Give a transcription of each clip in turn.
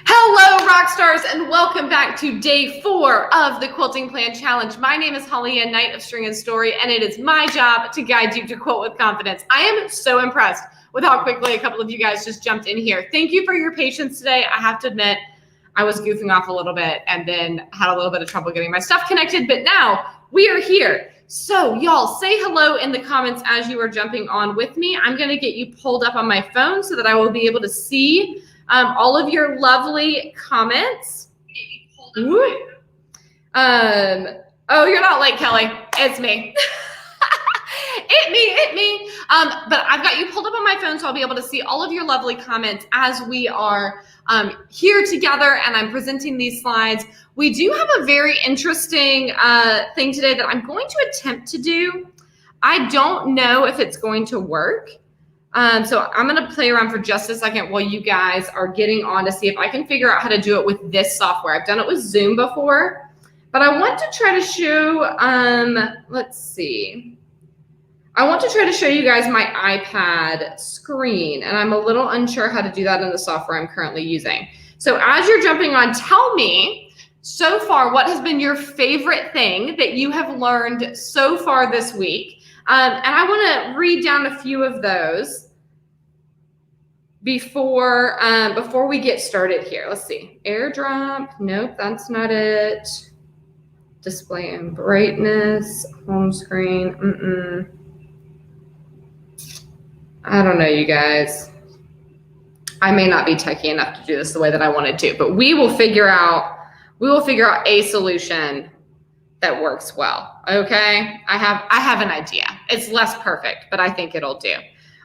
Hello, rock stars, and welcome back to day 4 of the Quilting Plan Challenge. My name is Holly, a Knight of String and Story, and it is my job to guide you to quilt with confidence. I am so impressed with how quickly a couple of you guys just jumped in here. Thank you for your patience today. I have to admit, I was goofing off a little bit and then had a little bit of trouble getting my stuff connected, but now we are here. So y'all say hello in the comments as you are jumping on with me. I'm going to get you pulled up on my phone so that I will be able to see all of your lovely comments. Oh, you're not late, Kelly. It's me. It me. But I've got you pulled up on my phone, so I'll be able to see all of your lovely comments as we are here together and I'm presenting these slides. We do have a very interesting thing today that I'm going to attempt to do. I don't know if it's going to work. So I'm going to play around for just a second while you guys are getting on to see if I can figure out how to do it with this software. I've done it with Zoom before, but I want to try to show, let's see. I want to try to show you guys my iPad screen, and I'm a little unsure how to do that in the software I'm currently using. So as you're jumping on, tell me so far what has been your favorite thing that you have learned so far this week. And I want to read down a few of those before we get started here. Let's see. AirDrop. Nope, that's not it. Display and brightness. Home screen. I don't know, you guys. I may not be techie enough to do this the way that I wanted to, but we will figure out a solution that works well. Okay? I have an idea. It's less perfect, but I think it'll do.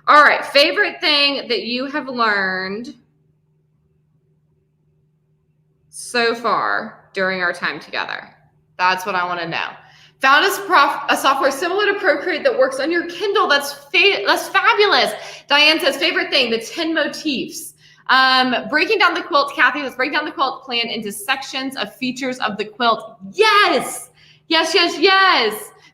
All right, favorite thing that you have learned so far during our time together. That's what I want to know. Found a software similar to Procreate that works on your Kindle. That's fabulous. Diane says, favorite thing, the 10 motifs. Breaking down the quilt, Kathy, let's break down the quilt plan into sections of features of the quilt. Yes.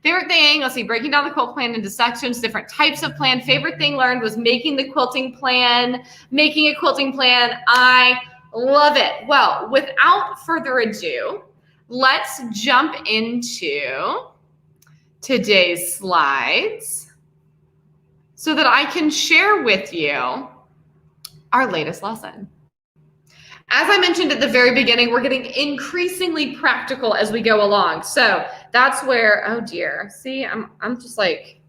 Favorite thing, let's see, breaking down the quilt plan into sections, different types of plan. Favorite thing learned was making a quilting plan. I love it. Well, without further ado, let's jump into today's slides so that I can share with you our latest lesson. As I mentioned at the very beginning, we're getting increasingly practical as we go along. So that's where, oh dear, see, I'm just like,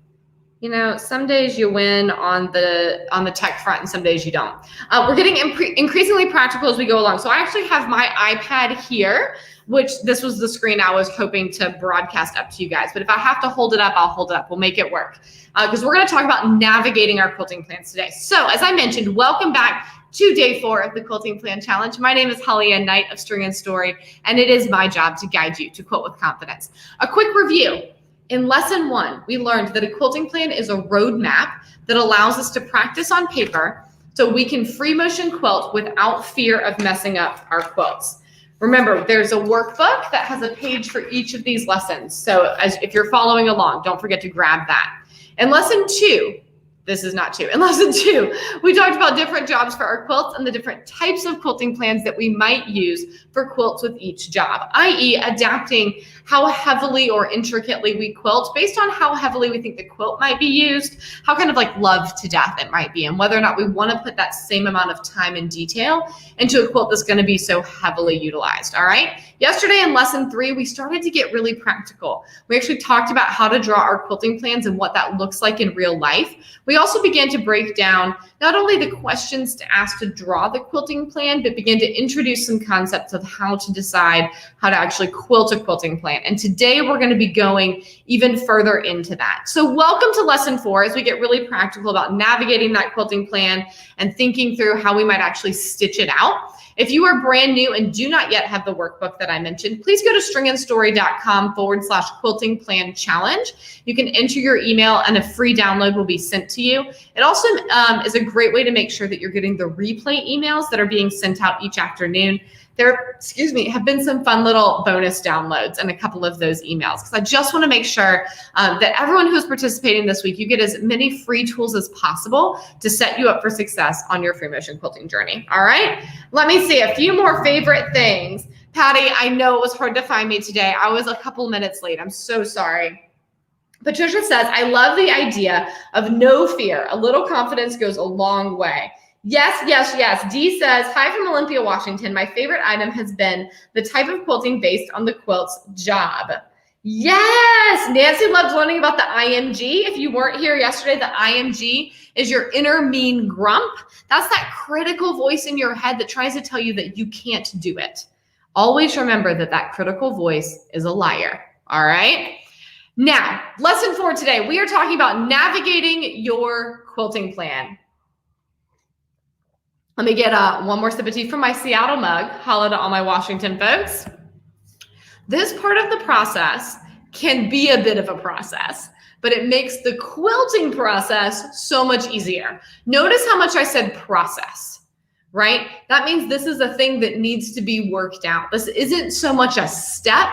you know, some days you win on the tech front and some days you don't. We're getting increasingly practical as we go along. So I actually have my iPad here, which this was the screen I was hoping to broadcast up to you guys. But if I have to hold it up, I'll hold it up. We'll make it work. Because we're going to talk about navigating our quilting plans today. So as I mentioned, welcome back to day 4 of the Quilting Plan Challenge. My name is Holly, a Knight of String and Story, and it is my job to guide you to quilt with confidence. A quick review. In lesson 1, we learned that a quilting plan is a roadmap that allows us to practice on paper so we can free motion quilt without fear of messing up our quilts. Remember, there's a workbook that has a page for each of these lessons. So if you're following along, don't forget to grab that. In lesson 2, this is not 2. In lesson 2, we talked about different jobs for our quilts and the different types of quilting plans that we might use for quilts with each job, i.e. adapting how heavily or intricately we quilt based on how heavily we think the quilt might be used, how kind of like love to death it might be, and whether or not we want to put that same amount of time and detail into a quilt that's going to be so heavily utilized, all right? Yesterday in lesson 3, we started to get really practical. We actually talked about how to draw our quilting plans and what that looks like in real life. We also began to break down not only the questions to ask to draw the quilting plan, but began to introduce some concepts of how to decide how to actually quilt a quilting plan. And today we're going to be going even further into that. So welcome to lesson 4 as we get really practical about navigating that quilting plan and thinking through how we might actually stitch it out. If you are brand new and do not yet have the workbook that I mentioned, please go to stringandstory.com/quilting plan challenge. You can enter your email and a free download will be sent to you. It also is a great way to make sure that you're getting the replay emails that are being sent out each afternoon. There, have been some fun little bonus downloads in a couple of those emails, because I just want to make sure that everyone who's participating this week, you get as many free tools as possible to set you up for success on your free motion quilting journey. All right, let me see a few more favorite things. Patty, I know it was hard to find me today. I was a couple minutes late. I'm so sorry. Patricia says, I love the idea of no fear. A little confidence goes a long way. Yes, yes, yes. Dee says, hi from Olympia, Washington. My favorite item has been the type of quilting based on the quilt's job. Yes, Nancy loves learning about the IMG. If you weren't here yesterday, the IMG is your inner mean grump. That's that critical voice in your head that tries to tell you that you can't do it. Always remember that that critical voice is a liar. All right. Now, lesson 4 today, we are talking about navigating your quilting plan. Let me get one more sip of tea from my Seattle mug. Holla to all my Washington folks. This part of the process can be a bit of a process, but it makes the quilting process so much easier. Notice how much I said process, right? That means this is a thing that needs to be worked out. This isn't so much a step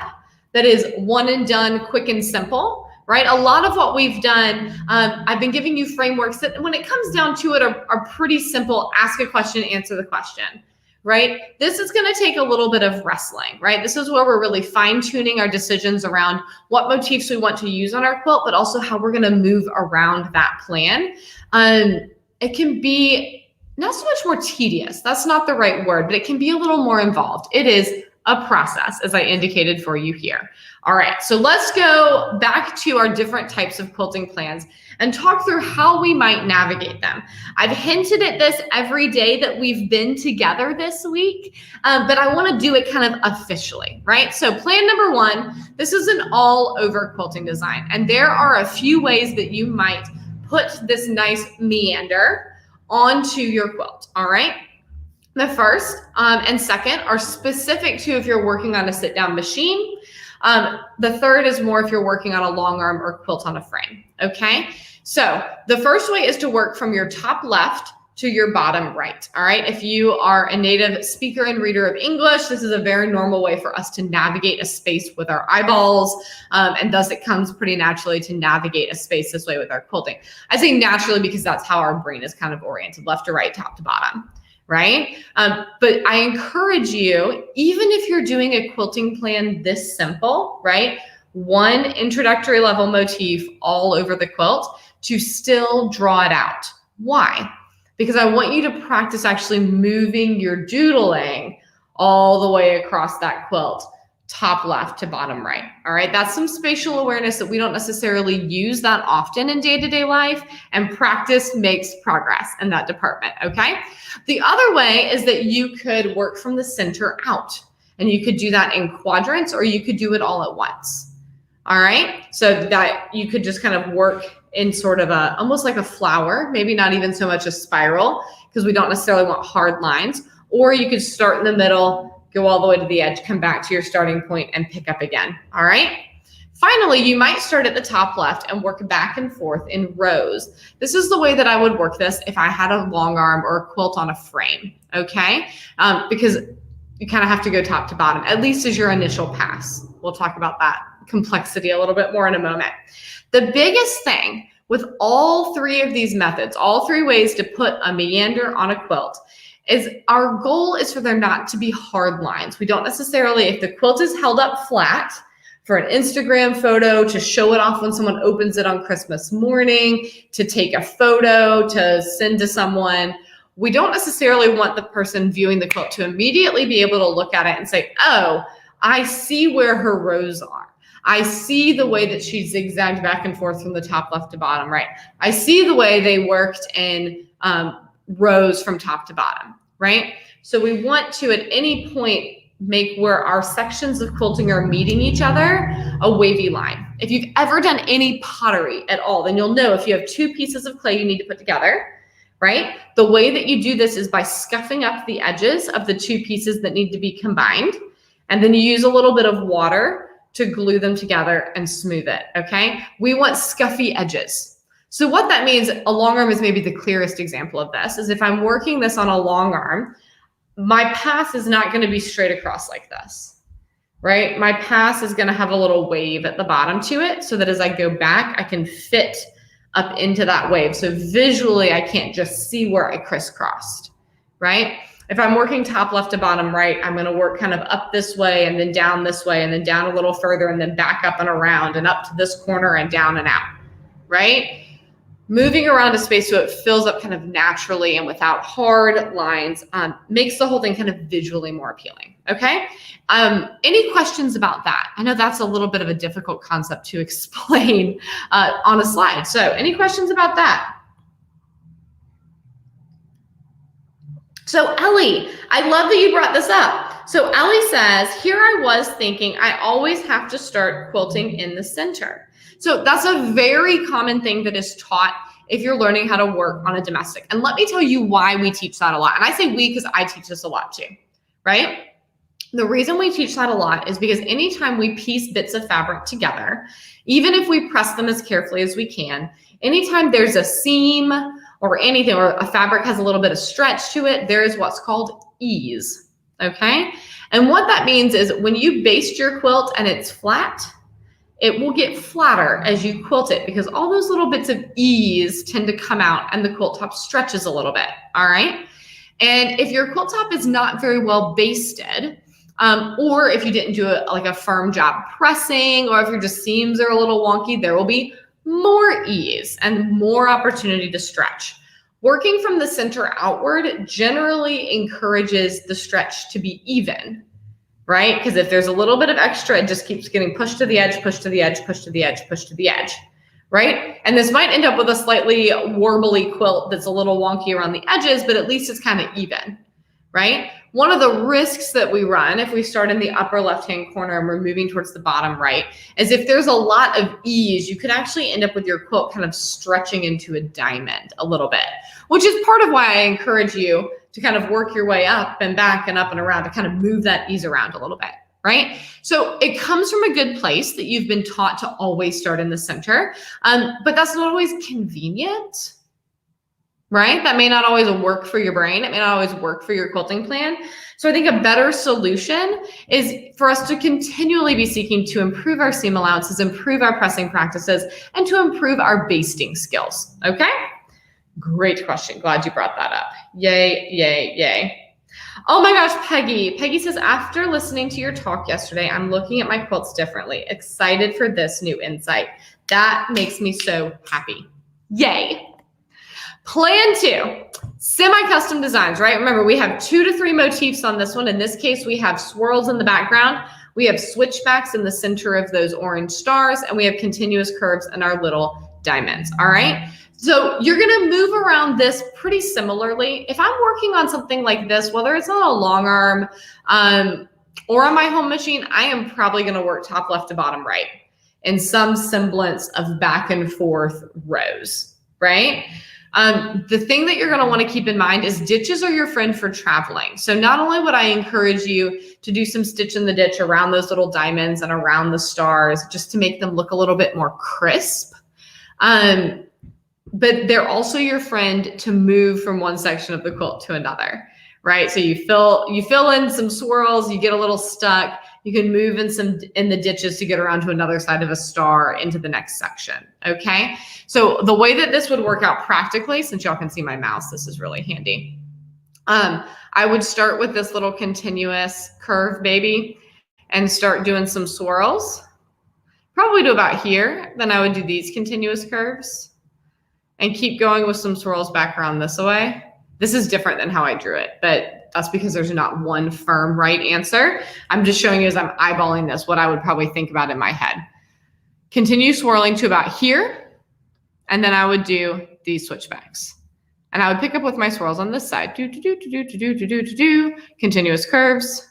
that is one and done, quick and simple. Right? A lot of what we've done, I've been giving you frameworks that when it comes down to it are pretty simple. Ask a question, answer the question, right? This is going to take a little bit of wrestling, right? This is where we're really fine tuning our decisions around what motifs we want to use on our quilt, but also how we're going to move around that plan. It can be not so much more tedious. That's not the right word, but it can be a little more involved. It is a process, as I indicated for you here. All right, so let's go back to our different types of quilting plans and talk through how we might navigate them. I've hinted at this every day that we've been together this week, but I want to do it kind of officially, right? So plan number 1, this is an all over quilting design, and there are a few ways that you might put this nice meander onto your quilt, all right? The first and second are specific to if you're working on a sit-down machine. The third is more if you're working on a long arm or quilt on a frame, okay? So the first way is to work from your top left to your bottom right, all right? If you are a native speaker and reader of English, this is a very normal way for us to navigate a space with our eyeballs, and thus it comes pretty naturally to navigate a space this way with our quilting. I say naturally because that's how our brain is kind of oriented, left to right, top to bottom. Right? But I encourage you, even if you're doing a quilting plan this simple, right? One introductory level motif all over the quilt, to still draw it out. Why? Because I want you to practice actually moving your doodling all the way across that quilt, top left to bottom right. All right. That's some spatial awareness that we don't necessarily use that often in day-to-day life, and practice makes progress in that department. Okay. The other way is that you could work from the center out, and you could do that in quadrants, or you could do it all at once. All right. So that you could just kind of work in sort of a, almost like a flower, maybe not even so much a spiral, because we don't necessarily want hard lines, or you could start in the middle, go all the way to the edge, come back to your starting point and pick up again, all right? Finally, you might start at the top left and work back and forth in rows. This is the way that I would work this if I had a long arm or a quilt on a frame, okay? Because you kind of have to go top to bottom, at least as your initial pass. We'll talk about that complexity a little bit more in a moment. The biggest thing with all 3 of these methods, all 3 ways to put a meander on a quilt, is our goal is for there not to be hard lines. We don't necessarily, if the quilt is held up flat for an Instagram photo, to show it off when someone opens it on Christmas morning, to take a photo, to send to someone, we don't necessarily want the person viewing the quilt to immediately be able to look at it and say, oh, I see where her rows are. I see the way that she zigzagged back and forth from the top left to bottom right. I see the way they worked in rows from top to bottom, right? So we want to, at any point, make where our sections of quilting are meeting each other a wavy line. If you've ever done any pottery at all, then you'll know if you have 2 pieces of clay you need to put together, right? The way that you do this is by scuffing up the edges of the 2 pieces that need to be combined, and then you use a little bit of water to glue them together and smooth it, okay? We want scuffy edges. So what that means, a long arm is maybe the clearest example of this, is if I'm working this on a long arm, my pass is not going to be straight across like this, right? My pass is going to have a little wave at the bottom to it so that as I go back, I can fit up into that wave. So visually, I can't just see where I crisscrossed, right? If I'm working top left to bottom right, I'm going to work kind of up this way and then down this way and then down a little further and then back up and around and up to this corner and down and out, right? Moving around a space so it fills up kind of naturally and without hard lines makes the whole thing kind of visually more appealing, okay? Any questions about that? I know that's a little bit of a difficult concept to explain on a slide. So any questions about that? So Ellie, I love that you brought this up. So Ellie says, here I was thinking I always have to start quilting in the center. So that's a very common thing that is taught if you're learning how to work on a domestic. And let me tell you why we teach that a lot. And I say we because I teach this a lot too, right? The reason we teach that a lot is because anytime we piece bits of fabric together, even if we press them as carefully as we can, anytime there's a seam or anything, or a fabric has a little bit of stretch to it, there is what's called ease, okay? And what that means is when you baste your quilt and it's flat, it will get flatter as you quilt it because all those little bits of ease tend to come out and the quilt top stretches a little bit, all right? And if your quilt top is not very well basted, or if you didn't do like a firm job pressing, or if your just seams are a little wonky, there will be more ease and more opportunity to stretch. Working from the center outward generally encourages the stretch to be even, right? Because if there's a little bit of extra, it just keeps getting pushed to the edge, pushed to the edge, pushed to the edge, pushed to the edge, right? And this might end up with a slightly warbly quilt that's a little wonky around the edges, but at least it's kind of even, right? One of the risks that we run if we start in the upper left-hand corner and we're moving towards the bottom right is if there's a lot of ease, you could actually end up with your quilt kind of stretching into a diamond a little bit, which is part of why I encourage you to kind of work your way up and back and up and around to kind of move that ease around a little bit, right? So it comes from a good place that you've been taught to always start in the center, but that's not always convenient, right? That may not always work for your brain. It may not always work for your quilting plan. So I think a better solution is for us to continually be seeking to improve our seam allowances, improve our pressing practices, and to improve our basting skills, okay? Great question. Glad you brought that up. Yay, yay, yay. Oh my gosh, Peggy. Peggy says, after listening to your talk yesterday, I'm looking at my quilts differently. Excited for this new insight. That makes me so happy. Yay. Plan 2, semi-custom designs, right? Remember, we have 2 to 3 motifs on this one. In this case, we have swirls in the background. We have switchbacks in the center of those orange stars, and we have continuous curves in our little diamonds, all right? So you're gonna move around this pretty similarly. If I'm working on something like this, whether it's on a long arm or on my home machine, I am probably gonna work top left to bottom right in some semblance of back and forth rows, right? The thing that you're gonna wanna keep in mind is ditches are your friend for traveling. So not only would I encourage you to do some stitch in the ditch around those little diamonds and around the stars, just to make them look a little bit more crisp, but they're also your friend to move from one section of the quilt to another, right? So you fill in some swirls, you get a little stuck, you can move in the ditches to get around to another side of a star into the next section, okay? So the way that this would work out practically, since y'all can see my mouse, this is really handy. I would start with this little continuous curve baby and start doing some swirls, probably to about here. Then I would do these continuous curves and keep going with some swirls back around this way. This is different than how I drew it, but that's because there's not one firm right answer. I'm just showing you as I'm eyeballing this, what I would probably think about in my head. Continue swirling to about here, and then I would do these switchbacks. And I would pick up with my swirls on this side. Continuous curves,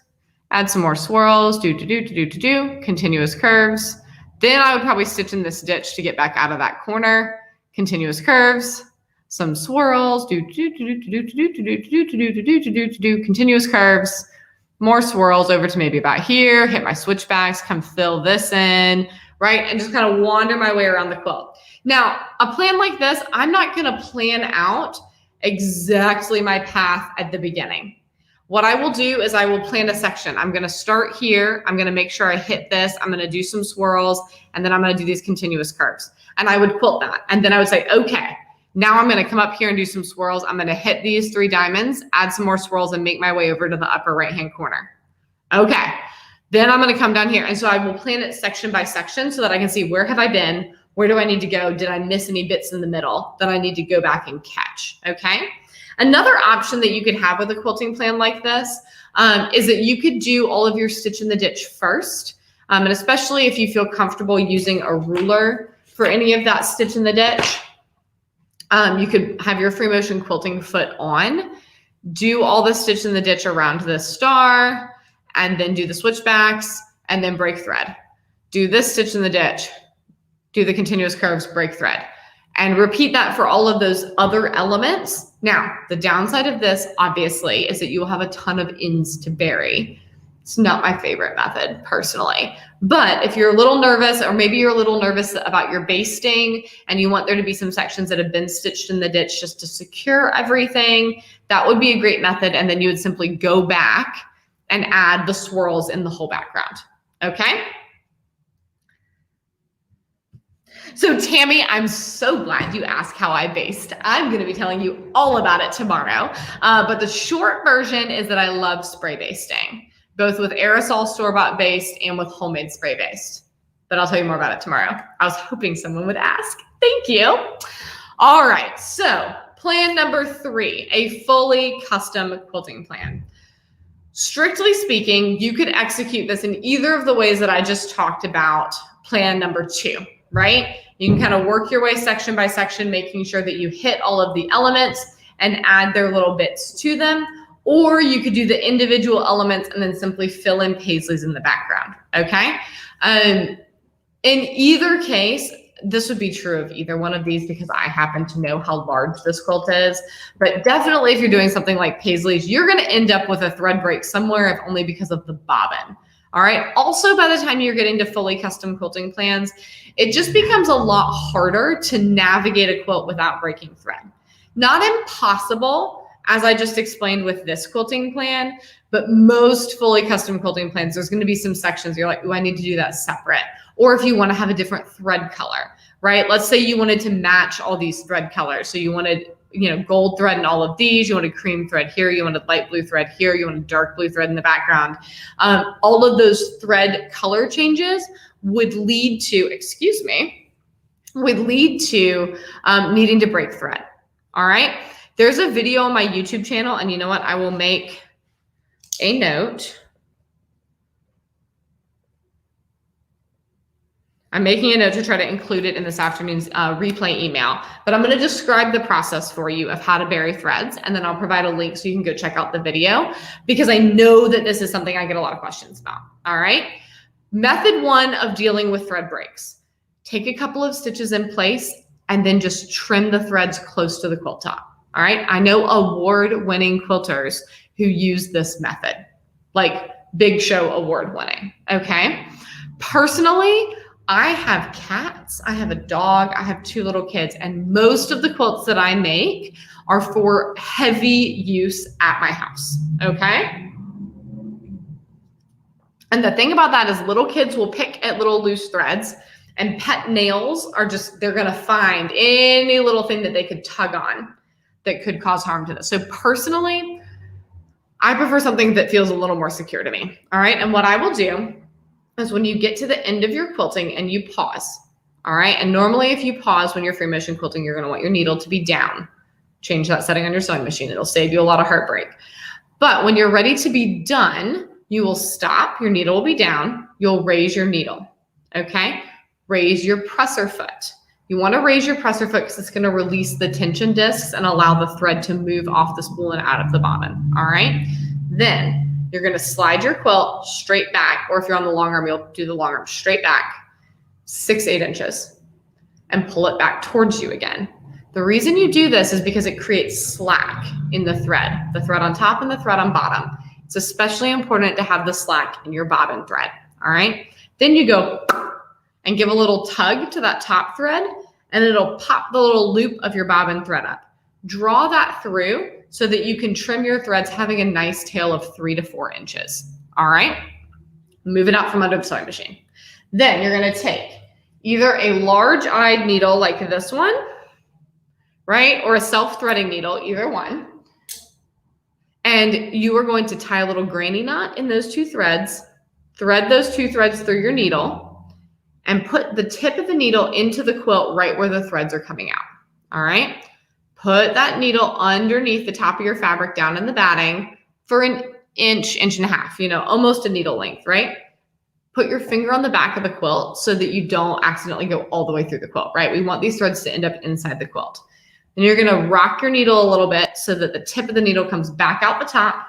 add some more swirls, continuous curves. Then I would probably stitch in this ditch to get back out of that corner. Continuous curves, some swirls, continuous curves, more swirls over to maybe about here, hit my switchbacks, come fill this in, right? And just kind of wander my way around the quilt. Now, a plan like this, I'm not going to plan out exactly my path at the beginning. What I will do is I will plan a section. I'm going to start here. I'm going to make sure I hit this. I'm going to do some swirls, and then I'm going to do these continuous curves. And I would quilt that. And then I would say, okay, now I'm going to come up here and do some swirls. I'm going to hit these 3 diamonds, add some more swirls, and make my way over to the upper right-hand corner. Okay. Then I'm going to come down here. And so I will plan it section by section so that I can see, where have I been? Where do I need to go? Did I miss any bits in the middle that I need to go back and catch? Okay. Another option that you could have with a quilting plan like this is that you could do all of your stitch in the ditch first. And especially if you feel comfortable using a ruler for any of that stitch in the ditch, you could have your free motion quilting foot on, do all the stitch in the ditch around the star, and then do the switchbacks, and then break thread. Do this stitch in the ditch, do the continuous curves, break thread, and repeat that for all of those other elements. Now, the downside of this, obviously, is that you will have a ton of ends to bury. It's not my favorite method, personally. But if you're a little nervous, or maybe you're a little nervous about your basting and you want there to be some sections that have been stitched in the ditch just to secure everything, that would be a great method. And then you would simply go back and add the swirls in the whole background. Okay? So Tammy, I'm so glad you asked how I baste. I'm going to be telling you all about it tomorrow. But the short version is that I love spray basting, both with aerosol store-bought baste and with homemade spray baste. But I'll tell you more about it tomorrow. I was hoping someone would ask. Thank you. All right, so plan number 3, a fully custom quilting plan. Strictly speaking, you could execute this in either of the ways that I just talked about, plan number 2, right? You can kind of work your way section by section, making sure that you hit all of the elements and add their little bits to them. Or you could do the individual elements and then simply fill in paisleys in the background, okay? In either case, this would be true of either one of these because I happen to know how large this quilt is. But definitely if you're doing something like paisleys, you're going to end up with a thread break somewhere, if only because of the bobbin. All right. Also, by the time you're getting to fully custom quilting plans, it just becomes a lot harder to navigate a quilt without breaking thread. Not impossible, as I just explained with this quilting plan, but most fully custom quilting plans, there's going to be some sections you're like, oh, I need to do that separate. Or if you want to have a different thread color, right? Let's say you wanted to match all these thread colors. So you wanted, gold thread in all of these, you wanted cream thread here, you wanted light blue thread here, you wanted dark blue thread in the background. All of those thread color changes would lead to, needing to break thread. All right. There's a video on my YouTube channel, and you know what? I will make a note. I'm making a note to try to include it in this afternoon's replay email, but I'm going to describe the process for you of how to bury threads, and then I'll provide a link so you can go check out the video, because I know that this is something I get a lot of questions about. All right. Method 1 of dealing with thread breaks. Take a couple of stitches in place and then just trim the threads close to the quilt top. All right. I know award-winning quilters who use this method, like big show award-winning. Okay. Personally, I have cats, I have a dog, I have 2 little kids, and most of the quilts that I make are for heavy use at my house. Okay. And the thing about that is little kids will pick at little loose threads, and pet nails are they're going to find any little thing that they could tug on that could cause harm to this. So personally, I prefer something that feels a little more secure to me. All right. And what I will do is when you get to the end of your quilting and you pause. All right. And normally if you pause when you're free motion quilting, you're going to want your needle to be down. Change that setting on your sewing machine. It'll save you a lot of heartbreak. But when you're ready to be done, you will stop. Your needle will be down. You'll raise your needle. Okay. Raise your presser foot. You want to raise your presser foot because it's going to release the tension discs and allow the thread to move off the spool and out of the bobbin. All right. Then you're going to slide your quilt straight back, or if you're on the long arm, you'll do the long arm straight back 6-8 inches and pull it back towards you again. The reason you do this is because it creates slack in the thread on top and the thread on bottom. It's especially important to have the slack in your bobbin thread. All right. Then you go and give a little tug to that top thread and it'll pop the little loop of your bobbin thread up. Draw that through so that you can trim your threads having a nice tail of 3 to 4 inches. All right, move it out from under the sewing machine. Then you're gonna take either a large-eyed needle like this one, right? Or a self-threading needle, either one. And you are going to tie a little granny knot in those 2 threads, thread those 2 threads through your needle, and put the tip of the needle into the quilt right where the threads are coming out. All right? Put that needle underneath the top of your fabric down in the batting for an inch, inch and a half, you know, almost a needle length, right? Put your finger on the back of the quilt so that you don't accidentally go all the way through the quilt, right? We want these threads to end up inside the quilt. And you're gonna rock your needle a little bit so that the tip of the needle comes back out the top,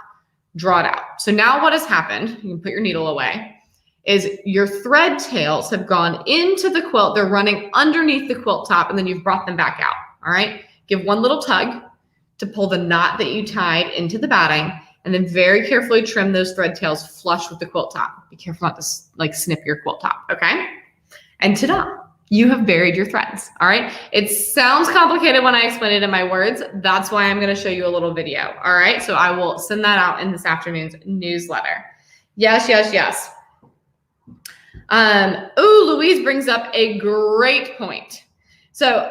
draw it out. So now what has happened, you can put your needle away, is your thread tails have gone into the quilt. They're running underneath the quilt top, and then you've brought them back out, all right? Give one little tug to pull the knot that you tied into the batting, and then very carefully trim those thread tails flush with the quilt top. Be careful not to like snip your quilt top, okay? And ta-da, you have buried your threads, all right? It sounds complicated when I explain it in my words. That's why I'm gonna show you a little video, all right? So I will send that out in this afternoon's newsletter. Yes, yes, yes. Louise brings up a great point. So,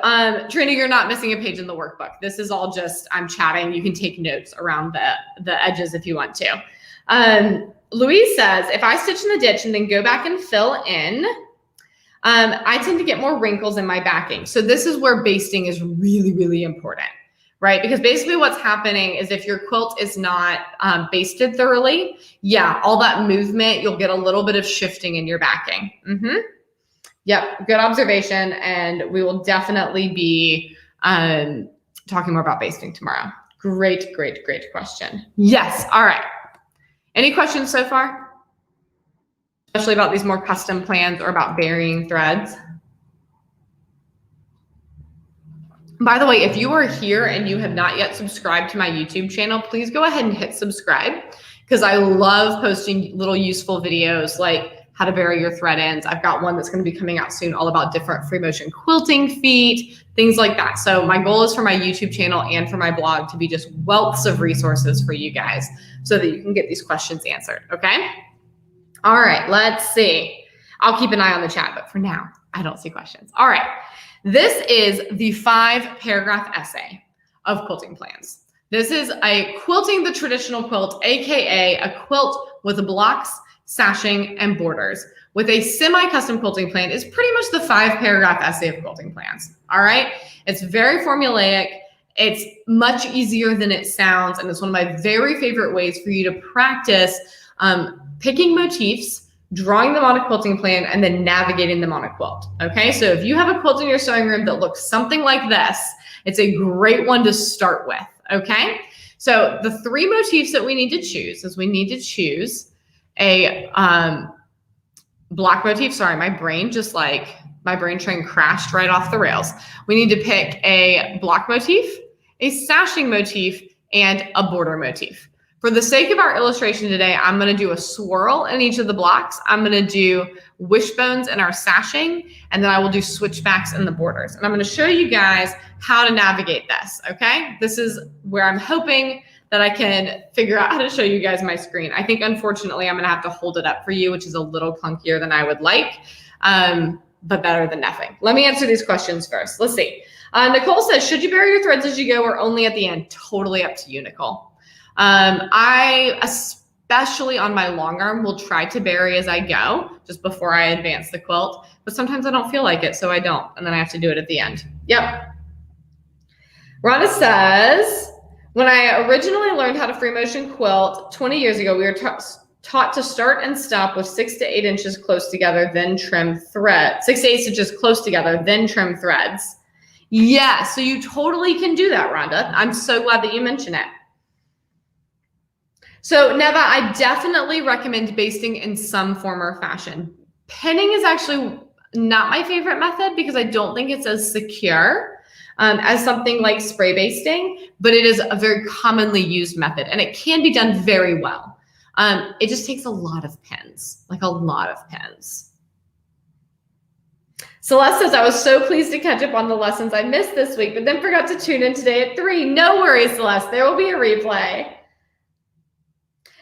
Trina, you're not missing a page in the workbook. This is all just, I'm chatting. You can take notes around the edges if you want to. Louise says, if I stitch in the ditch and then go back and fill in, I tend to get more wrinkles in my backing. So this is where basting is really, really important, right? Because basically what's happening is if your quilt is not basted thoroughly, yeah, all that movement, you'll get a little bit of shifting in your backing. Yep, good observation. And we will definitely be talking more about basting tomorrow. Great, great, great question. Yes, all right. Any questions so far? Especially about these more custom plans or about burying threads. By the way, if you are here and you have not yet subscribed to my YouTube channel, please go ahead and hit subscribe because I love posting little useful videos like how to bury your thread ends. I've got one that's going to be coming out soon all about different free motion quilting feet, things like that. So my goal is for my YouTube channel and for my blog to be just wealths of resources for you guys so that you can get these questions answered, okay? All right, let's see. I'll keep an eye on the chat, but for now, I don't see questions. All right, this is the 5-paragraph essay of quilting plans. This is a quilting the traditional quilt, AKA a quilt with blocks, sashing, and borders with a semi-custom quilting plan is pretty much the 5-paragraph essay of quilting plans. All right, it's very formulaic. It's much easier than it sounds, and it's one of my very favorite ways for you to practice picking motifs, drawing them on a quilting plan, and then navigating them on a quilt. Okay, so if you have a quilt in your sewing room that looks something like this, it's a great one to start with. Okay, so the 3 motifs that we need to choose is we need to choose a block motif. Sorry, my brain train crashed right off the rails. We need to pick a block motif, a sashing motif, and a border motif. For the sake of our illustration today, I'm going to do a swirl in each of the blocks. I'm going to do wishbones in our sashing, and then I will do switchbacks in the borders. And I'm going to show you guys how to navigate this, okay? This is where I'm hoping that I can figure out how to show you guys my screen. I think, unfortunately, I'm going to have to hold it up for you, which is a little clunkier than I would like, but better than nothing. Let me answer these questions first. Let's see. Nicole says, should you bury your threads as you go or only at the end? Totally up to you, Nicole. I, especially on my long arm, will try to bury as I go just before I advance the quilt, but sometimes I don't feel like it, so I don't, and then I have to do it at the end. Yep. Rhonda says, when I originally learned how to free motion quilt 20 years ago, we were taught to start and stop with 6 to 8 inches close together, then trim thread. 6 to 8 inches close together, then trim threads. Yeah, so you totally can do that, Rhonda. I'm so glad that you mentioned it. So Neva, I definitely recommend basting in some form or fashion. Pinning is actually not my favorite method because I don't think it's as secure as something like spray basting, but it is a very commonly used method and it can be done very well. It just takes a lot of pins, like a lot of pins. Celeste says, I was so pleased to catch up on the lessons I missed this week, but then forgot to tune in today at 3. No worries, Celeste. There will be a replay.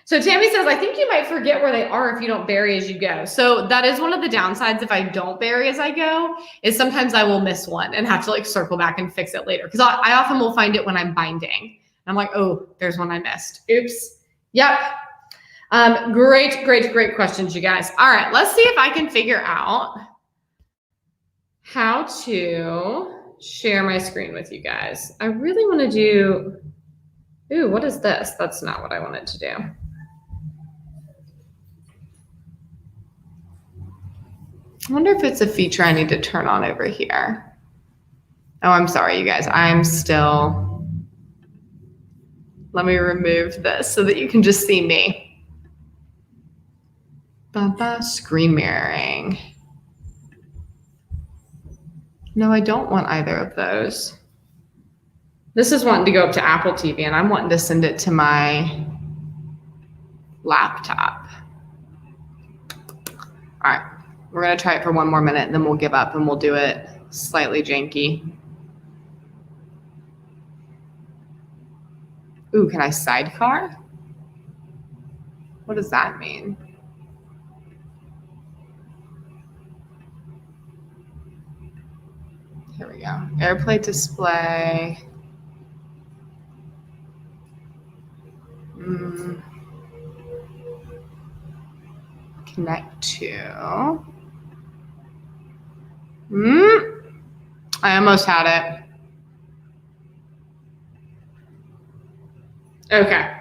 So Tammy says, I think you might forget where they are if you don't bury as you go. So that is one of the downsides if I don't bury as I go, is sometimes I will miss one and have to like circle back and fix it later. Because I often will find it when I'm binding. And I'm like, oh, there's one I missed. Oops. Yep. Great questions, you guys. All right, let's see if I can figure out how to share my screen with you guys. I really want to do, ooh, what is this? That's not what I wanted to do. I wonder if it's a feature I need to turn on over here. Oh, I'm sorry, you guys. Let me remove this so that you can just see me. Screen mirroring. No, I don't want either of those. This is wanting to go up to Apple TV, and I'm wanting to send it to my laptop. All right, we're gonna try it for one more minute, and then we'll give up, and we'll do it slightly janky. Ooh, can I sidecar? What does that mean? Here we go. AirPlay display. Connect to. I almost had it. Okay.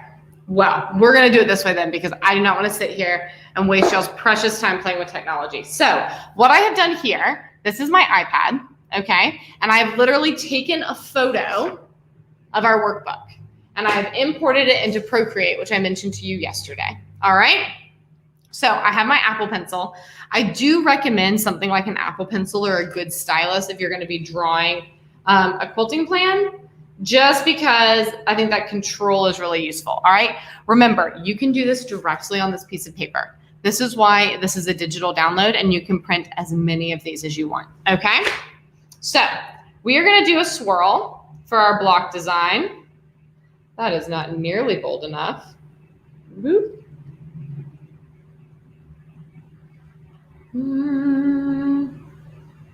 Well, we're going to do it this way then, because I do not want to sit here and waste y'all's precious time playing with technology. So what I have done here, this is my iPad, okay? And I've literally taken a photo of our workbook, and I've imported it into Procreate, which I mentioned to you yesterday. All right? So I have my Apple Pencil. I do recommend something like an Apple Pencil or a good stylus if you're going to be drawing a quilting plan, just because I think that control is really useful. All right. Remember, you can do this directly on this piece of paper. This is why this is a digital download, and you can print as many of these as you want. Okay. So we are going to do a swirl for our block design. That is not nearly bold enough. Boop.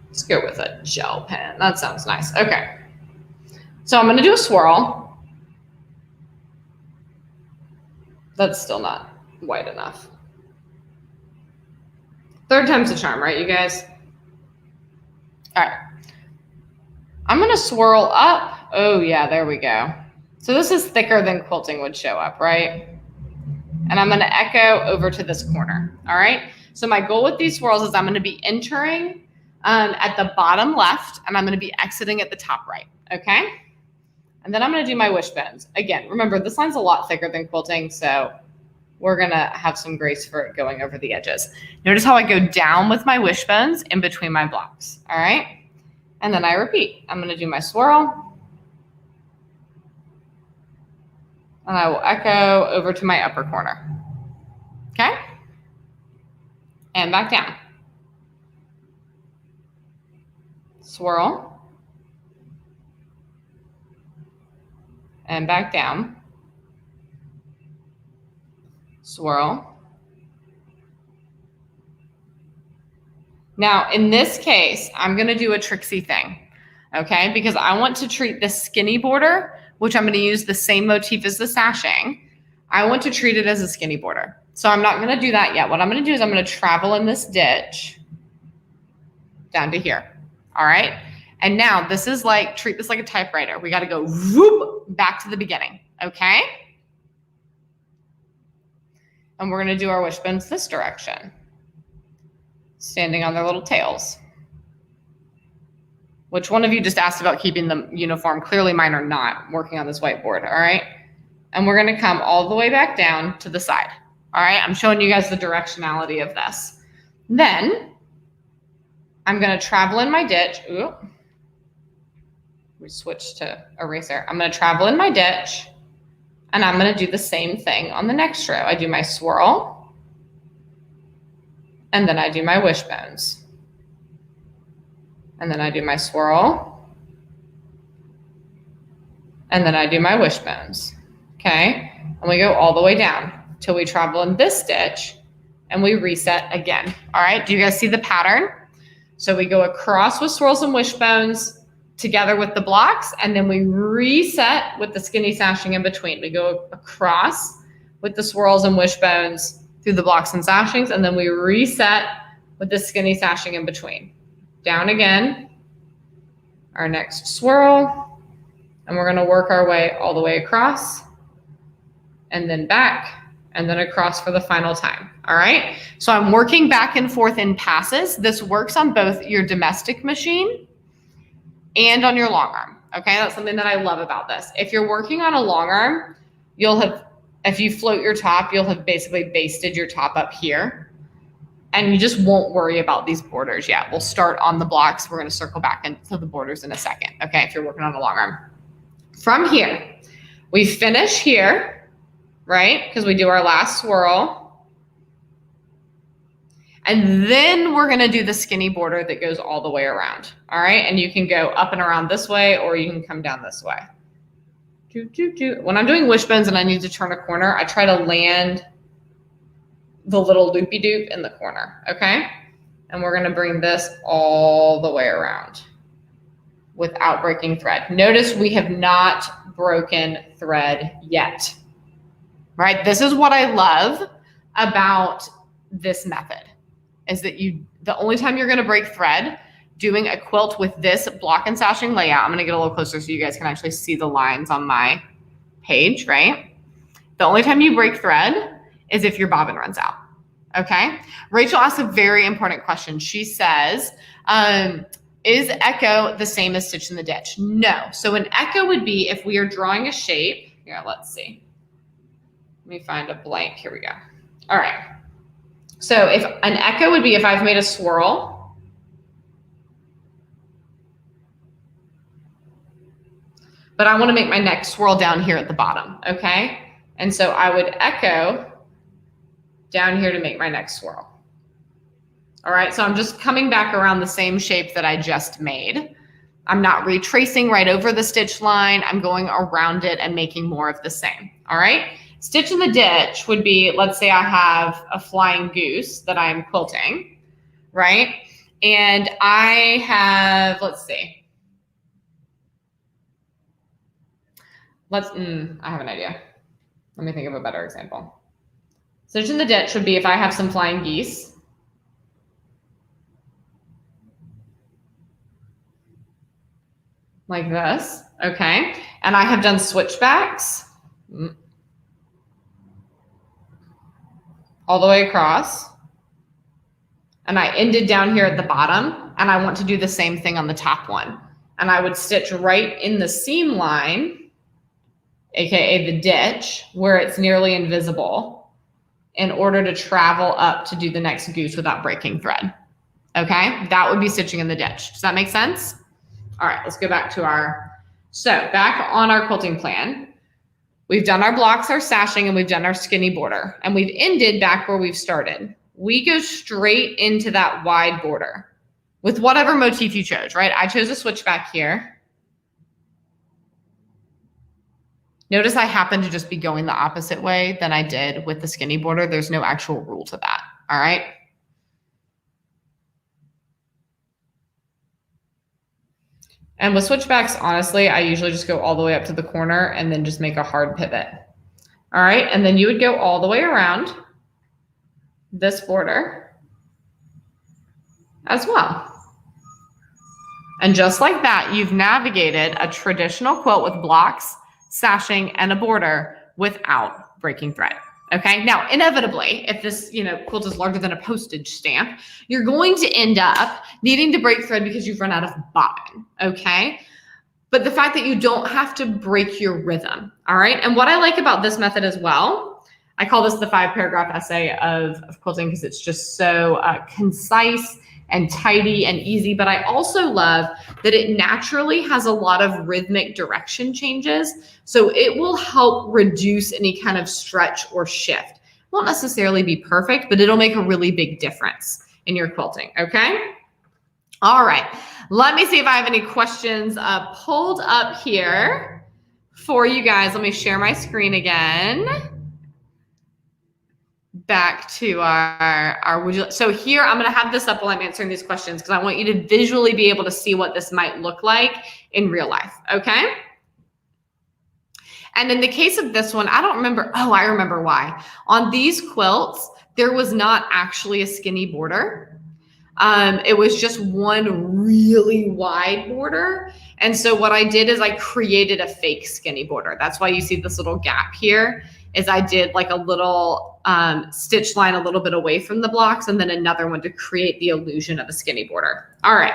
Let's go with a gel pen. That sounds nice. Okay. So I'm going to do a swirl. That's still not white enough. Third time's the charm, right, you guys? All right. I'm going to swirl up. Oh, yeah, there we go. So this is thicker than quilting would show up, right? And I'm going to echo over to this corner. All right. So my goal with these swirls is I'm going to be entering at the bottom left, and I'm going to be exiting at the top right. Okay. And then I'm going to do my wishbones. Again, remember, this line's a lot thicker than quilting, so we're going to have some grace for it going over the edges. Notice how I go down with my wishbones in between my blocks. All right. And then I repeat. I'm going to do my swirl. And I will echo over to my upper corner. Okay. And back down. Swirl. And back down. Swirl. Now, in this case, I'm going to do a tricksy thing, okay? Because I want to treat the skinny border, which I'm going to use the same motif as the sashing. I want to treat it as a skinny border. So I'm not going to do that yet. What I'm going to do is I'm going to travel in this ditch down to here. All right. And now this is like, treat this like a typewriter. We got to go whoop back to the beginning. Okay. And we're going to do our wishbones this direction, standing on their little tails. Which one of you just asked about keeping them uniform? Clearly mine are not, working on this whiteboard. All right. And we're going to come all the way back down to the side. All right. I'm showing you guys the directionality of this. Then I'm going to travel in my ditch. Ooh. We switch to eraser. I'm going to travel in my ditch, and I'm going to do the same thing on the next row. I do my swirl, and then I do my wishbones. and then I do my swirl, and then I do my wishbones, okay? And we go all the way down till we travel in this stitch and we reset again. All right, do you guys see the pattern? So we go across with swirls and wishbones together with the blocks, and then we reset with the skinny sashing in between. We go across with the swirls and wishbones through the blocks and sashings, and then we reset with the skinny sashing in between. Down again, our next swirl, and we're gonna work our way all the way across, and then back, and then across for the final time. All right, so I'm working back and forth in passes. This works on both your domestic machine and on your long arm. Okay, that's something that I love about this. If you're working on a long arm, you'll have, if you float your top, you'll have basically basted your top up here, and you just won't worry about these borders yet. We'll start on the blocks. We're gonna circle back into the borders in a second, okay, if you're working on a long arm. From here, we finish here, right? Because we do our last swirl. And then we're gonna do the skinny border that goes all the way around, all right? And you can go up and around this way, or you can come down this way. When I'm doing wishbones and I need to turn a corner, I try to land the little loopy-doop in the corner, okay? And we're gonna bring this all the way around without breaking thread. Notice we have not broken thread yet, right? This is what I love about this method, is that the only time you're gonna break thread doing a quilt with this block and sashing layout, I'm gonna get a little closer so you guys can actually see the lines on my page, right? The only time you break thread is if your bobbin runs out, okay? Rachel asked a very important question. She says, is echo the same as stitch in the ditch? No. So an echo would be if we are drawing a shape. Here, let's see. Let me find a blank. Here we go. All right. So if an echo would be if I've made a swirl, but I want to make my next swirl down here at the bottom, okay? And so I would echo down here to make my next swirl. All right, so I'm just coming back around the same shape that I just made. I'm not retracing right over the stitch line. I'm going around it and making more of the same, all right? Stitch in the ditch would be, let's say I have a flying goose that I'm quilting, right? And I have, let's see. I have an idea. Let me think of a better example. Stitch in the ditch would be if I have some flying geese. Like this, okay? And I have done switchbacks all the way across. And I ended down here at the bottom, and I want to do the same thing on the top one. And I would stitch right in the seam line, AKA the ditch, where it's nearly invisible, in order to travel up to do the next goose without breaking thread, okay? That would be stitching in the ditch. Does that make sense? All right, let's go back to back on our quilting plan. We've done our blocks, our sashing, and we've done our skinny border, and we've ended back where we've started. We go straight into that wide border with whatever motif you chose, right? I chose a switchback here. Notice I happen to just be going the opposite way than I did with the skinny border. There's no actual rule to that, all right? And with switchbacks, honestly, I usually just go all the way up to the corner and then just make a hard pivot. All right, and then you would go all the way around this border as well. And just like that, you've navigated a traditional quilt with blocks, sashing, and a border without breaking thread. Okay, now inevitably, if this quilt is larger than a postage stamp, you're going to end up needing to break thread because you've run out of bobbin, okay? But the fact that you don't have to break your rhythm, all right? And what I like about this method as well, I call this the 5-paragraph essay of quilting because it's just so concise and tidy and easy, but I also love that it naturally has a lot of rhythmic direction changes. So it will help reduce any kind of stretch or shift. It won't necessarily be perfect, but it'll make a really big difference in your quilting, okay? All right, let me see if I have any questions pulled up here for you guys. Let me share my screen again. Back to our so here I'm going to have this up while I'm answering these questions because I want you to visually be able to see what this might look like in real life, okay? And in the case of this one, I don't remember. Oh, I remember why. On these quilts, there was not actually a skinny border. It was just one really wide border. And so what I did is I created a fake skinny border. That's why you see this little gap here, is I did like a little stitch line a little bit away from the blocks and then another one to create the illusion of a skinny border. All right,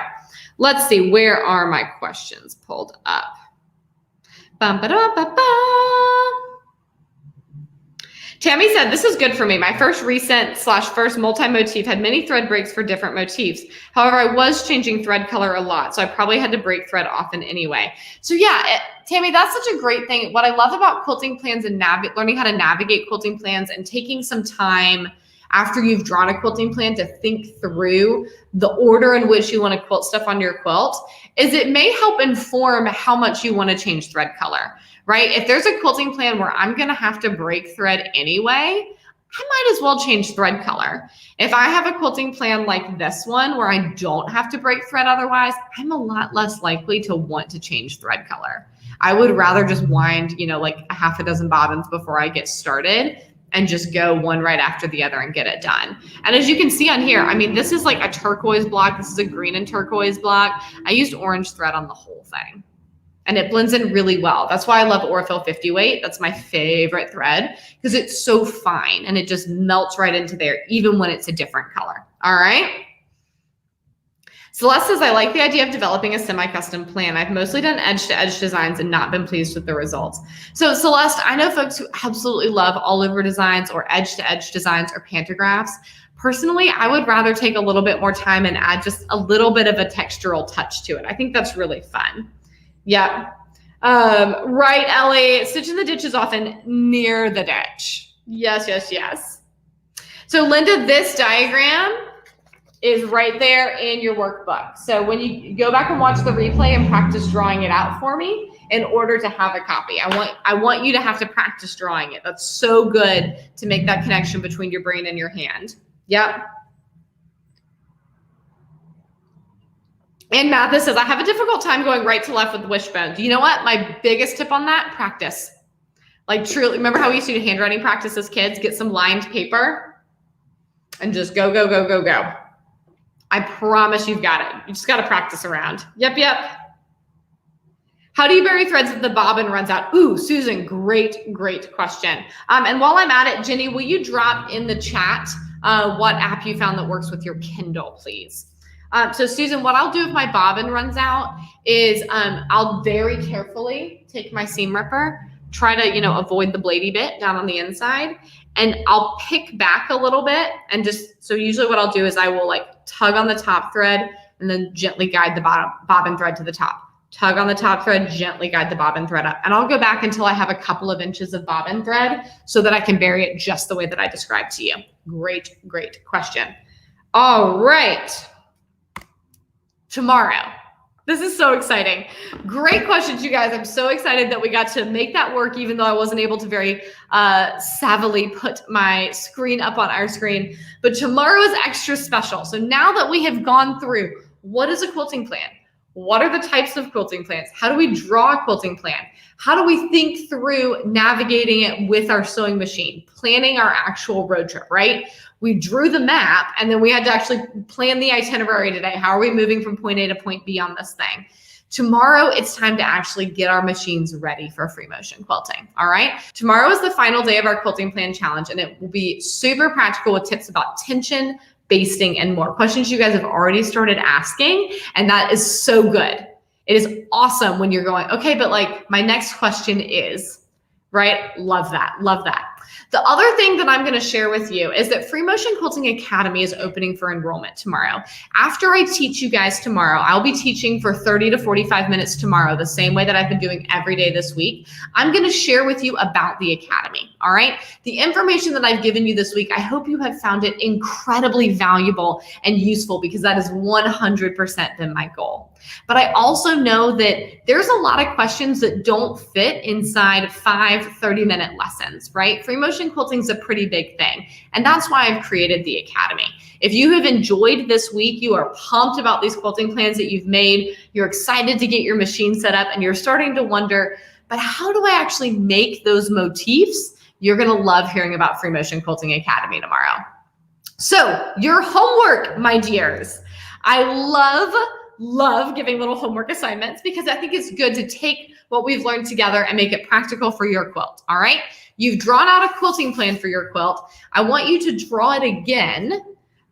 let's see. Where are my questions pulled up? Tammy said, this is good for me. My first recent/first multi-motif had many thread breaks for different motifs. However, I was changing thread color a lot, so I probably had to break thread often anyway. So yeah, Tammy, that's such a great thing. What I love about quilting plans and learning how to navigate quilting plans and taking some time after you've drawn a quilting plan to think through the order in which you want to quilt stuff on your quilt is it may help inform how much you want to change thread color, right? If there's a quilting plan where I'm going to have to break thread anyway, I might as well change thread color. If I have a quilting plan like this one where I don't have to break thread otherwise, I'm a lot less likely to want to change thread color. I would rather just wind, like a half a dozen bobbins before I get started and just go one right after the other and get it done. And as you can see on here, I mean, this is like a turquoise block. This is a green and turquoise block. I used orange thread on the whole thing and it blends in really well. That's why I love Orifil 50 weight. That's my favorite thread because it's so fine and it just melts right into there, even when it's a different color. All right. Celeste says, I like the idea of developing a semi-custom plan. I've mostly done edge-to-edge designs and not been pleased with the results. So Celeste, I know folks who absolutely love all-over designs or edge-to-edge designs or pantographs. Personally, I would rather take a little bit more time and add just a little bit of a textural touch to it. I think that's really fun. Yep. Right, Ellie. Stitch in the ditch is often near the ditch. Yes, yes, yes. So Linda, this diagram is right there in your workbook. So when you go back and watch the replay and practice drawing it out for me in order to have a copy, I want you to have to practice drawing it. That's so good to make that connection between your brain and your hand. Yep. And Mathis says, I have a difficult time going right to left with the wishbone. Do you know what? My biggest tip on that, practice. Like truly, remember how we used to do handwriting practice as kids? Get some lined paper and just go, go, go, go, go. I promise you've got it. You just got to practice around. Yep, yep. How do you bury threads if the bobbin runs out? Ooh, Susan, great, great question. And while I'm at it, Jenny, will you drop in the chat what app you found that works with your Kindle, please? So Susan, what I'll do if my bobbin runs out is I'll very carefully take my seam ripper, try to, avoid the bladey bit down on the inside, and I'll pick back a little bit and so usually what I'll do is I will like tug on the top thread and then gently guide the bobbin thread to the top. Tug on the top thread, gently guide the bobbin thread up. And I'll go back until I have a couple of inches of bobbin thread so that I can bury it just the way that I described to you. Great, great question. All right. Tomorrow. This is so exciting. Great questions, you guys. I'm so excited that we got to make that work, even though I wasn't able to very savvily put my screen up on our screen. But tomorrow is extra special. So now that we have gone through, what is a quilting plan? What are the types of quilting plans? How do we draw a quilting plan? How do we think through navigating it with our sewing machine, planning our actual road trip, right? We drew the map and then we had to actually plan the itinerary today. How are we moving from point A to point B on this thing? Tomorrow, it's time to actually get our machines ready for free motion quilting, all right? Tomorrow is the final day of our quilting plan challenge and it will be super practical with tips about tension, basting, and more. Questions you guys have already started asking, and that is so good. It is awesome when you're going, okay, but like my next question is, right? Love that, love that. The other thing that I'm going to share with you is that Free Motion Quilting Academy is opening for enrollment tomorrow. After I teach you guys tomorrow, I'll be teaching for 30 to 45 minutes tomorrow, the same way that I've been doing every day this week. I'm going to share with you about the Academy, all right? The information that I've given you this week, I hope you have found it incredibly valuable and useful, because that has 100% been my goal. But I also know that there's a lot of questions that don't fit inside 5 30-minute lessons, right? Free motion quilting is a pretty big thing. And that's why I've created the Academy. If you have enjoyed this week, you are pumped about these quilting plans that you've made, you're excited to get your machine set up, and you're starting to wonder, but how do I actually make those motifs? You're going to love hearing about Free Motion Quilting Academy tomorrow. So your homework, my dears. I love giving little homework assignments, because I think it's good to take what we've learned together and make it practical for your quilt. All right. You've drawn out a quilting plan for your quilt. I want you to draw it again,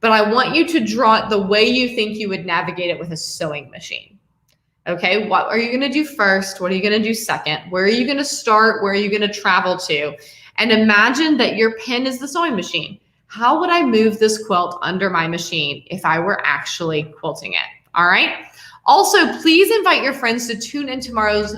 but I want you to draw it the way you think you would navigate it with a sewing machine. Okay. What are you going to do first? What are you going to do second? Where are you going to start? Where are you going to travel to? And imagine that your pen is the sewing machine. How would I move this quilt under my machine if I were actually quilting it? All right. Also, please invite your friends to tune in tomorrow's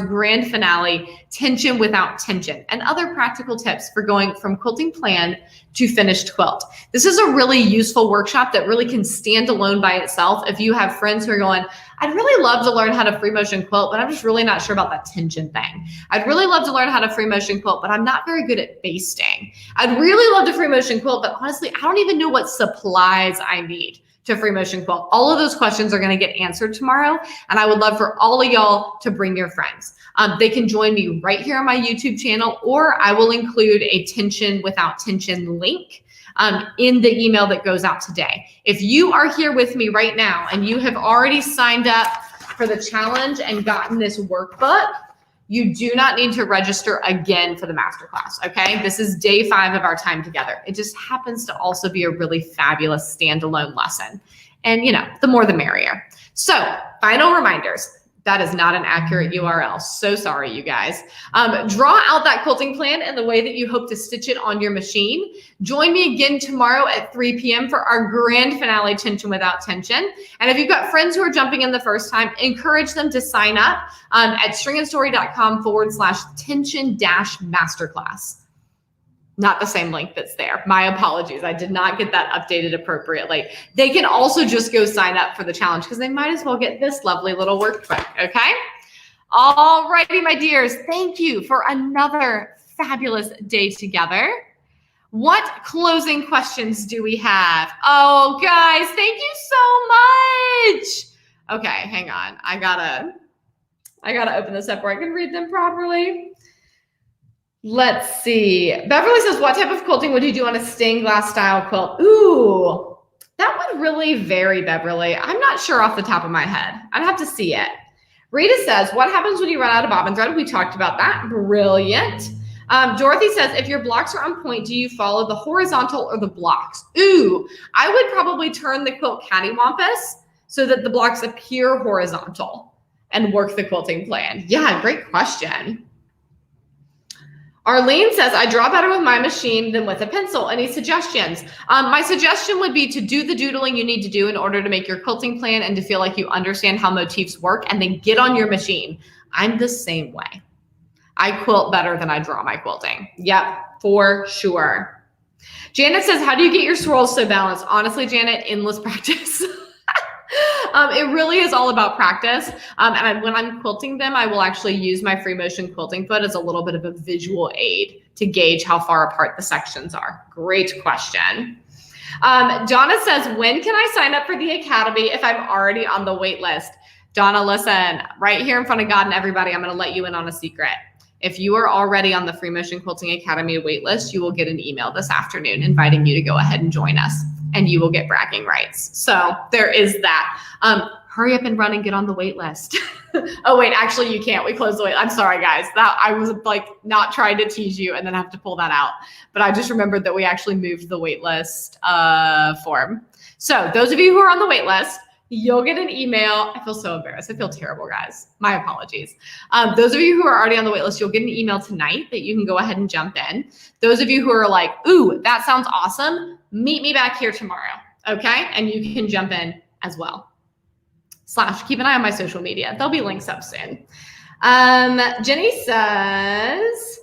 grand finale, Tension Without Tension, and other practical tips for going from quilting plan to finished quilt. This is a really useful workshop that really can stand alone by itself. If you have friends who are going, I'd really love to learn how to free motion quilt, but I'm just really not sure about that tension thing. I'd really love to learn how to free motion quilt, but I'm not very good at basting. I'd really love to free motion quilt, but honestly, I don't even know what supplies I need to free motion quilt. All of those questions are going to get answered tomorrow. And I would love for all of y'all to bring your friends. They can join me right here on my YouTube channel, or I will include a Tension Without Tension link in the email that goes out today. If you are here with me right now and you have already signed up for the challenge and gotten this workbook, you do not need to register again for the masterclass, okay? This is day 5 of our time together. It just happens to also be a really fabulous standalone lesson. And you know, the more the merrier. So, final reminders. That is not an accurate URL. So sorry, you guys. Draw out that quilting plan in the way that you hope to stitch it on your machine. Join me again tomorrow at 3 p.m. for our grand finale, Tension Without Tension. And if you've got friends who are jumping in the first time, encourage them to sign up at stringandstory.com/tension-masterclass. Not the same link that's there. My apologies. I did not get that updated appropriately. They can also just go sign up for the challenge, because they might as well get this lovely little workbook, okay? All righty, my dears. Thank you for another fabulous day together. What closing questions do we have? Oh, guys, thank you so much. Okay, hang on. I gotta open this up where I can read them properly. Let's see. Beverly says, what type of quilting would you do on a stained glass style quilt? Ooh, that would really vary, Beverly. I'm not sure off the top of my head. I'd have to see it. Rita says, what happens when you run out of bobbin thread? We talked about that. Brilliant. Dorothy says, if your blocks are on point, do you follow the horizontal or the blocks? Ooh, I would probably turn the quilt cattywampus so that the blocks appear horizontal and work the quilting plan. Yeah, great question. Arlene says, I draw better with my machine than with a pencil. Any suggestions? My suggestion would be to do the doodling you need to do in order to make your quilting plan and to feel like you understand how motifs work, and then get on your machine. I'm the same way. I quilt better than I draw my quilting. Yep, for sure. Janet says, how do you get your swirls so balanced? Honestly, Janet, endless practice. It really is all about practice. And when I'm quilting them, I will actually use my free motion quilting foot as a little bit of a visual aid to gauge how far apart the sections are. Great question. Donna says, when can I sign up for the Academy if I'm already on the wait list? Donna, listen, right here in front of God and everybody, I'm going to let you in on a secret. If you are already on the Free Motion Quilting Academy waitlist, you will get an email this afternoon inviting you to go ahead and join us, and you will get bragging rights. So there is that. Hurry up and run and get on the wait list. Oh, wait, actually you can't. We closed the wait. I'm sorry, guys. That I was like not trying to tease you and then have to pull that out. But I just remembered that we actually moved the wait list form. So those of you who are on the wait list, you'll get an email. I feel so embarrassed. I feel terrible, guys. My apologies. Those of you who are already on the wait list, you'll get an email tonight that you can go ahead and jump in. Those of you who are like, ooh, that sounds awesome, meet me back here tomorrow, okay? And you can jump in as well. / keep an eye on my social media. There'll be links up soon. Jenny says,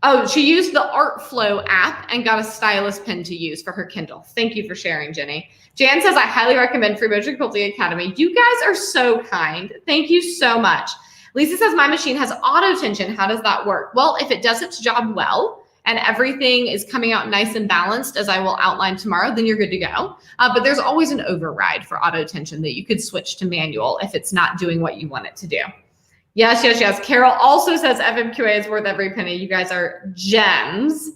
oh, she used the ArtFlow app and got a stylus pen to use for her Kindle. Thank you for sharing, Jenny. Jan says, I highly recommend Free Motion Quilting Academy. You guys are so kind. Thank you so much. Lisa says, my machine has auto tension. How does that work? Well, if it does its job well and everything is coming out nice and balanced, as I will outline tomorrow, then you're good to go. But there's always an override for auto tension that you could switch to manual if it's not doing what you want it to do. Yes, yes, yes. Carol also says FMQA is worth every penny. You guys are gems.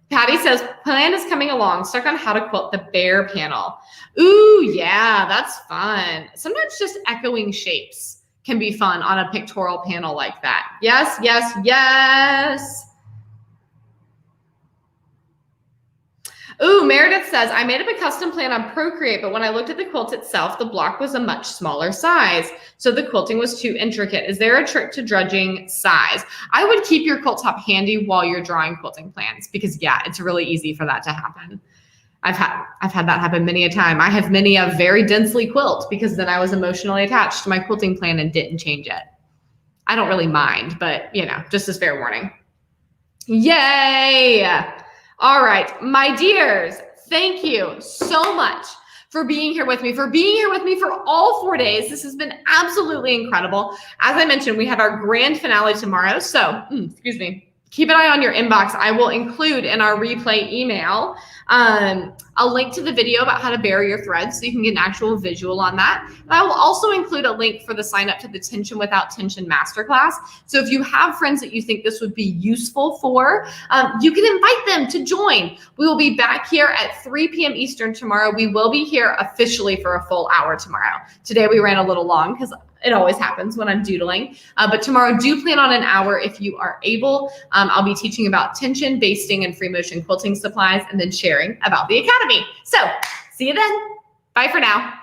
Patty says, plan is coming along. Stuck on how to quilt the bear panel. Ooh, yeah, that's fun. Sometimes just echoing shapes can be fun on a pictorial panel like that. Yes, yes, yes. Ooh, Meredith says, I made up a custom plan on Procreate, but when I looked at the quilt itself, the block was a much smaller size. So the quilting was too intricate. Is there a trick to judging size? I would keep your quilt top handy while you're drawing quilting plans because yeah, it's really easy for that to happen. I've had that happen many a time. I have many a very densely quilt because then I was emotionally attached to my quilting plan and didn't change it. I don't really mind, but you know, just as fair warning. Yay! All right, my dears, thank you so much for being here with me, for all 4 days. This has been absolutely incredible. As I mentioned, we have our grand finale tomorrow. So, excuse me, keep an eye on your inbox. I will include in our replay email a link to the video about how to bury your threads so you can get an actual visual on that. And I will also include a link for the sign up to the Tension Without Tension Masterclass. So if you have friends that you think this would be useful for, you can invite them to join. We will be back here at 3 p.m. Eastern tomorrow. We will be here officially for a full hour tomorrow. Today we ran a little long because it always happens when I'm doodling. But tomorrow, do plan on an hour if you are able. I'll be teaching about tension, basting, and free motion quilting supplies, and then sharing about the Academy. So see you then. Bye for now.